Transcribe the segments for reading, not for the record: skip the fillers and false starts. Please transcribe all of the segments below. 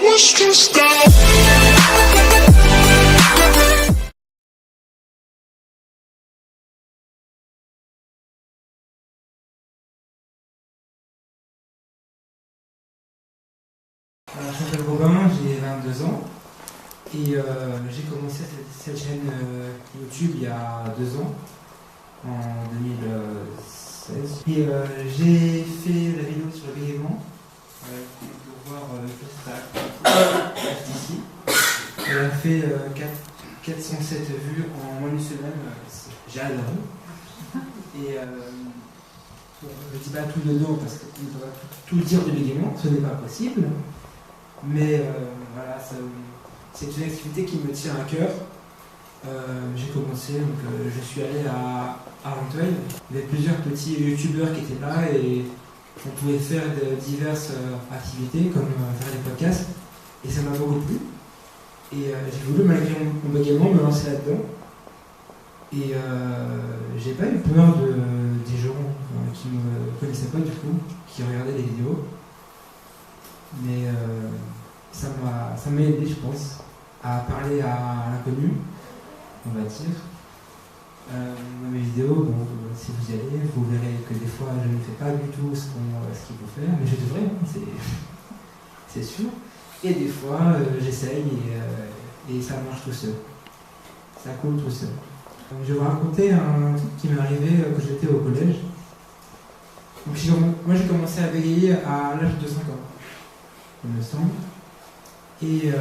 was just out. Je m'appelle Robin, j'ai 22 ans et j'ai commencé cette chaîne YouTube il y a 2 ans, en 2016. Et j'ai fait la vidéo sur le bégaiement, pour voir juste ici. Elle a fait 407 vues en moins d'une semaine, j'ai adoré. Et je ne dis pas tout dedans parce qu'on ne peut pas tout dire du bégaiement, ce n'est pas possible. Mais voilà, c'est une activité qui me tient à cœur. J'ai commencé, donc je suis allé à Argenteuil. Il y avait plusieurs petits youtubeurs qui étaient là et on pouvait faire diverses activités comme faire des podcasts. Et ça m'a beaucoup plu. Et j'ai voulu, malgré mon bégaiement, me lancer là-dedans. Et j'ai pas eu peur des gens qui ne me connaissaient pas du coup, qui regardaient les vidéos. Mais ça m'a aidé, je pense, à parler à l'inconnu, on va dire. Dans mes vidéos, bon, si vous y allez, vous verrez que des fois je ne fais pas du tout ce qu'il faut faire, mais je devrais, c'est sûr. Et des fois j'essaye et ça marche tout seul. Ça coule tout seul. Je vais vous raconter un truc qui m'est arrivé quand j'étais au collège. Donc, moi j'ai commencé à bégayer à l'âge de 5 ans. Il me semble. Et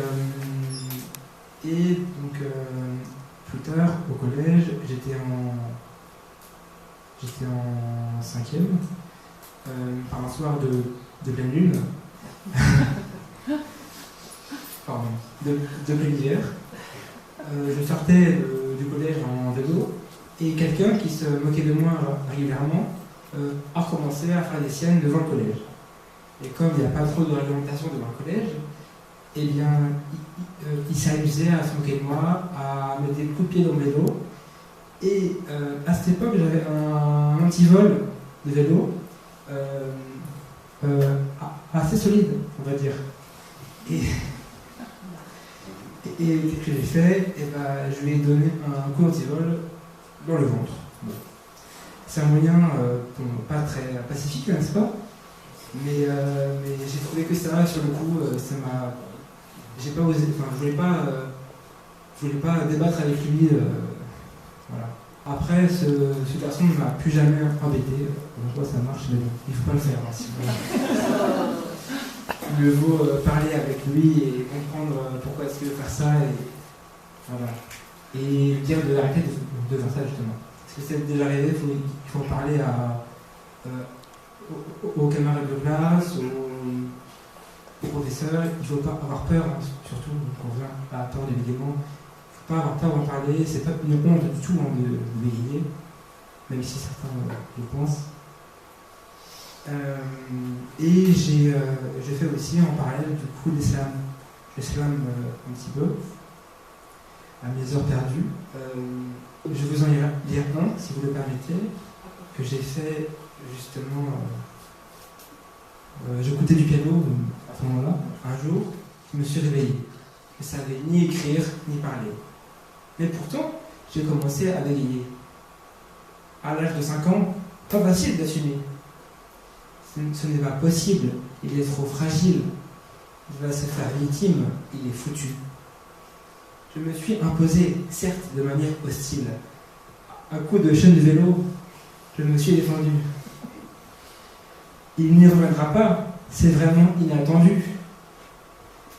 donc plus tard au collège, j'étais en 5e, par un soir de pleine lune, pardon, de pleine hiver. Je sortais du collège en vélo et quelqu'un qui se moquait de moi régulièrement a recommencé à faire des siennes devant le collège. Et comme il n'y a pas trop de réglementation devant le collège, eh bien, il s'est amusé à se moquer de moi, à mettre des coups de pied dans le vélo. Et à cette époque, j'avais un antivol de vélo assez solide, on va dire. Et qu'est-ce que j'ai fait? Eh ben, je lui ai donné un coup d'antivol dans le ventre. Bon. C'est un moyen pas très pacifique, n'est-ce pas? Mais j'ai trouvé que ça, sur le coup, ça m'a... J'ai pas osé, enfin, je voulais pas débattre avec lui, voilà. Après, ce garçon ne m'a plus jamais embêté. Je vois ça marche, mais bon, il faut pas le faire. Hein, si il me vaut parler avec lui et comprendre pourquoi est-ce qu'il veut faire ça, et voilà. Et dire de arrêter de faire ça, justement. Parce que c'est déjà arrivé, il faut parler aux camarades de classe, aux professeurs. Il ne faut pas avoir peur, hein, surtout quand on vient à la peur du bégaiement. Il ne faut pas avoir peur d'en parler, c'est pas une honte du tout de bégayer, même si certains le pensent. Et j'ai fait aussi en parallèle du coup l'islam. Je slam un petit peu à mes heures perdues. Je vous en lire un, si vous le permettez, que j'ai fait justement. J'écoutais du piano à ce moment-là. Un jour, je me suis réveillé. Je ne savais ni écrire ni parler. Mais pourtant, j'ai commencé à bégayer. À l'âge de 5 ans, pas facile d'assumer. Ce n'est pas possible, il est trop fragile. Il va se faire victime, il est foutu. Je me suis imposé, certes de manière hostile. À coup de chaîne de vélo, je me suis défendu. Il n'y reviendra pas, c'est vraiment inattendu.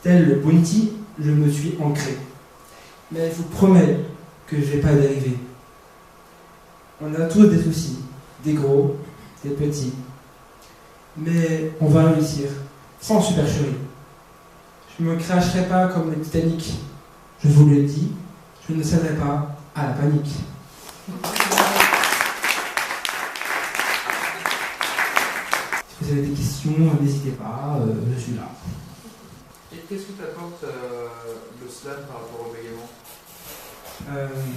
Tel le Bounty, je me suis ancré. Mais je vous promets que je ne vais pas dériver. On a tous des soucis, des gros, des petits. Mais on va réussir, sans supercherie. Je ne me cracherai pas comme le Titanic. Je vous le dis, je ne céderai pas à la panique. Si vous avez des questions, n'hésitez pas, je suis là. Et qu'est-ce que t'apporte le slam par rapport au bégaiement?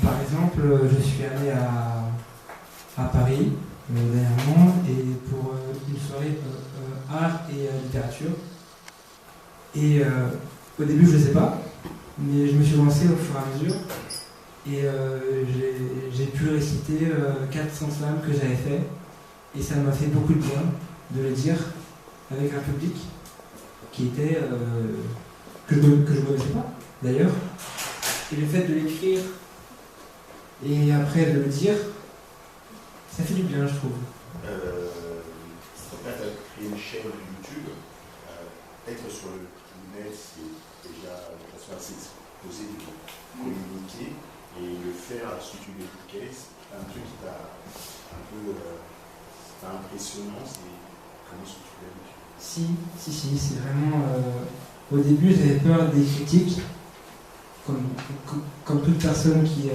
Par exemple, je suis allé à Paris dernièrement et pour une soirée art et littérature. Et au début, je ne sais pas, mais je me suis lancé au fur et à mesure. Et j'ai pu réciter 400 slams que j'avais fait. Et ça m'a fait beaucoup de bien de le dire avec un public qui était que je ne connaissais pas d'ailleurs. Et le fait de l'écrire et après de le dire, ça fait du bien, je trouve. En fait, tu as créé une chaîne YouTube. Être sur le net, c'est déjà une façon assez exposée de communiquer. Et le faire sur YouTube et podcast, c'est un truc qui t'a un peu impressionnant. C'est comment est-ce que tu l'as vécu? Si, c'est vraiment. Au début, j'avais peur des critiques, comme toute personne qui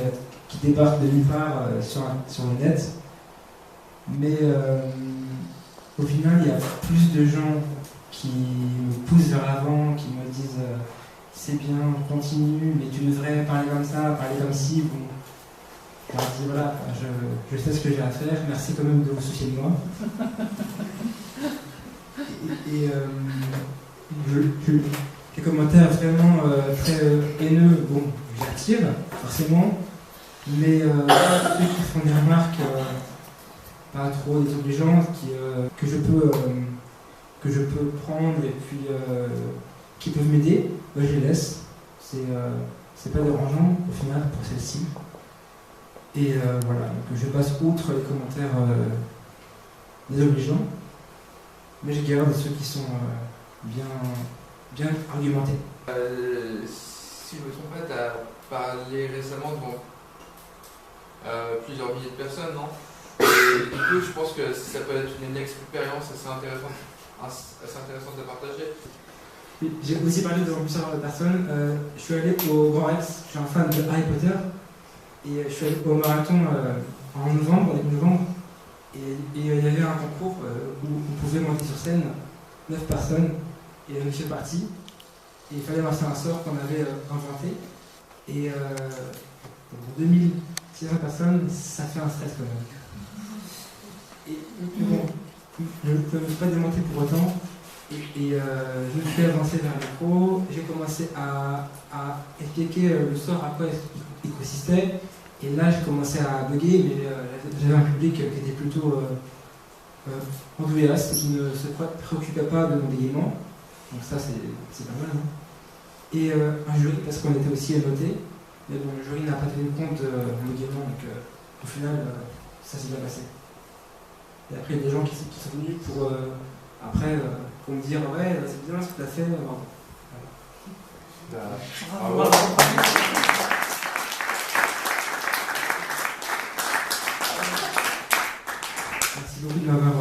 débarque de nulle part sur le net. Mais au final, il y a plus de gens qui me poussent vers l'avant, qui me disent c'est bien, continue, mais tu devrais parler comme ça, parler comme ci. Bon. Je leur dis voilà, je sais ce que j'ai à faire, merci quand même de vous soucier de moi. Les commentaires vraiment très haineux, bon, j'attire, forcément, mais ceux qui font des remarques pas trop désobligeantes, que je peux prendre et puis qui peuvent m'aider, moi je les laisse. C'est pas dérangeant au final pour celle-ci. Et voilà, donc je passe outre les commentaires désobligeants, mais je garde ceux qui sont bien argumentés. Si je ne me trompe pas, tu as parlé récemment devant plusieurs milliers de personnes, non? Et du coup, je pense que ça peut être une expérience assez intéressante à partager. J'ai aussi parlé devant plusieurs personnes. Je suis allé au Grand Rex, je suis un fan de Harry Potter, et je suis allé au marathon en novembre, début novembre, et il y avait un concours où on pouvait monter sur scène, 9 personnes, et je suis parti, et il fallait lancer un sort qu'on avait inventé, et pour 2600 personnes, ça fait un stress quand même. Et bon, je ne peux pas démonter pour autant. Et je me suis avancé vers le micro, j'ai commencé à expliquer le sort, à quoi il consistait. Et là, j'ai commencé à bugger, mais j'avais un public qui était plutôt enthousiaste, qui ne se préoccupait pas de mon bégaiement. Donc ça, c'est pas mal. Hein. Et un jury, parce qu'on était aussi noté. Mais bon, le jury n'a pas tenu compte de mon bégaiement, donc au final, ça s'est bien passé. Et après, il y a des gens qui sont venus pour me dire ouais, c'est bien ce que tu as fait. Voilà. Merci beaucoup de m'avoir